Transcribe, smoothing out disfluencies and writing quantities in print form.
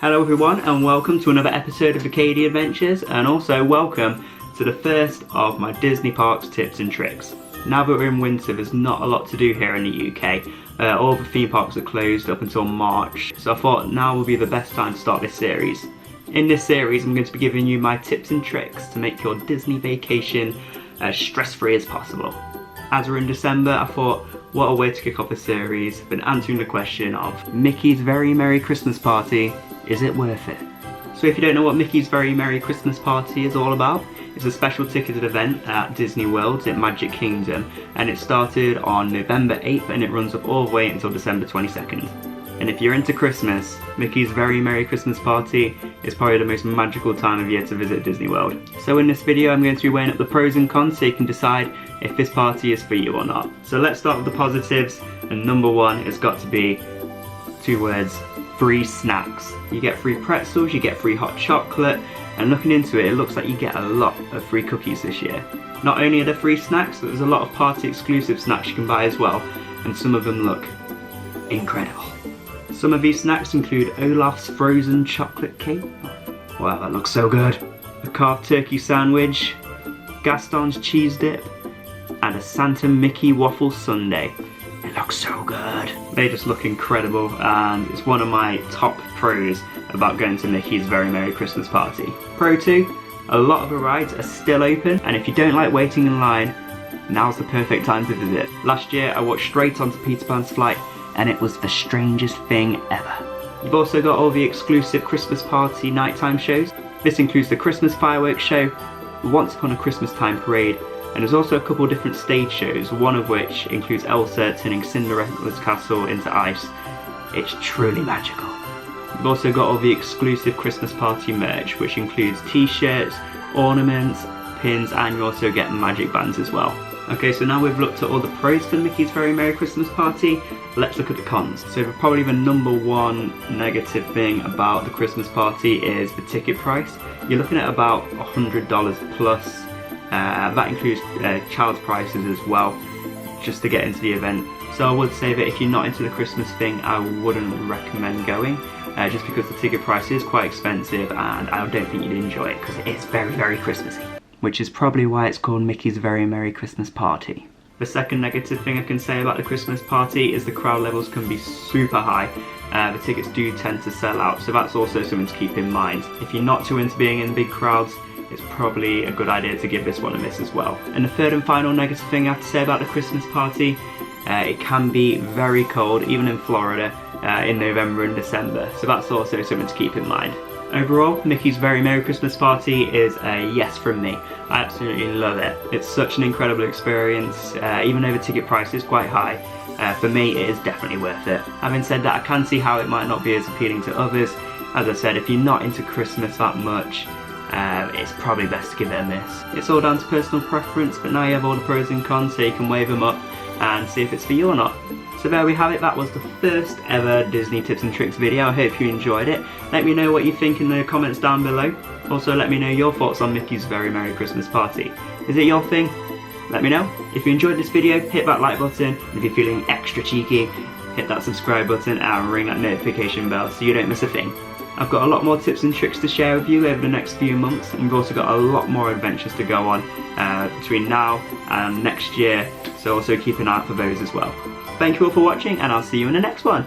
Hello everyone and welcome to another episode of Acadie Adventures, and also welcome to the first of my Disney Parks tips and tricks. Now that we're in winter, there's not a lot to do here in the UK. All the theme parks are closed up until March, so I thought now would be the best time to start this series. In this series I'm going to be giving you my tips and tricks to make your Disney vacation as stress-free as possible. As we're in December, I thought, what a way to kick off the series, been answering the question of Mickey's Very Merry Christmas Party, is it worth it? So if you don't know what Mickey's Very Merry Christmas Party is all about, it's a special ticketed event at Disney World at Magic Kingdom, and it started on November 8th and it runs up all the way until December 22nd. And if you're into Christmas, Mickey's Very Merry Christmas Party is probably the most magical time of year to visit Disney World. So in this video I'm going to be weighing up the pros and cons so you can decide if this party is for you or not. So let's start with the positives, and number one has got to be two words: free snacks. You get free pretzels, you get free hot chocolate, and looking into it, it looks like you get a lot of free cookies this year. Not only are there free snacks, but there's a lot of party exclusive snacks you can buy as well, and some of them look incredible. Some of these snacks include Olaf's frozen chocolate cake. Wow, that looks so good. A carved turkey sandwich, Gaston's cheese dip, and a Santa Mickey waffle sundae. It looks so good. They just look incredible, and it's one of my top pros about going to Mickey's Very Merry Christmas Party. Pro 2, a lot of the rides are still open, and if you don't like waiting in line, now's the perfect time to visit. Last year I walked straight onto Peter Pan's flight, and it was the strangest thing ever. You've also got all the exclusive Christmas party nighttime shows. This includes the Christmas fireworks show, the Once Upon a Christmas Time parade, and there's also a couple different stage shows, one of which includes Elsa turning Cinderella's castle into ice. It's truly magical. You've also got all the exclusive Christmas party merch, which includes t-shirts, ornaments, pins, and you also get magic bands as well. Okay, so now we've looked at all the pros to Mickey's Very Merry Christmas Party, let's look at the cons. So probably the number one negative thing about the Christmas party is the ticket price. You're looking at about $100 plus. That includes child prices as well, just to get into the event. So I would say that if you're not into the Christmas thing, I wouldn't recommend going, just because the ticket price is quite expensive and I don't think you'd enjoy it because it is very, very Christmassy. Which is probably why it's called Mickey's Very Merry Christmas Party. The second negative thing I can say about the Christmas party is the crowd levels can be super high. The tickets do tend to sell out, so that's also something to keep in mind. If you're not too into being in big crowds, it's probably a good idea to give this one a miss as well. And the third and final negative thing I have to say about the Christmas party, it can be very cold, even in Florida, in November and December, so that's also something to keep in mind. Overall, Mickey's Very Merry Christmas Party is a yes from me. I absolutely love it. It's such an incredible experience, even though the ticket price is quite high. For me, it is definitely worth it. Having said that, I can see how it might not be as appealing to others. As I said, if you're not into Christmas that much, it's probably best to give it a miss. It's all down to personal preference, but now you have all the pros and cons so you can weigh them up and see if it's for you or not. So there we have it, that was the first ever Disney Tips and Tricks video. I hope you enjoyed it. Let me know what you think in the comments down below. Also let me know your thoughts on Mickey's Very Merry Christmas Party. Is it your thing? Let me know. If you enjoyed this video, hit that like button, and if you're feeling extra cheeky, hit that subscribe button and ring that notification bell so you don't miss a thing. I've got a lot more tips and tricks to share with you over the next few months, and we've also got a lot more adventures to go on between now and next year, so also keep an eye out for those as well. Thank you all for watching, and I'll see you in the next one.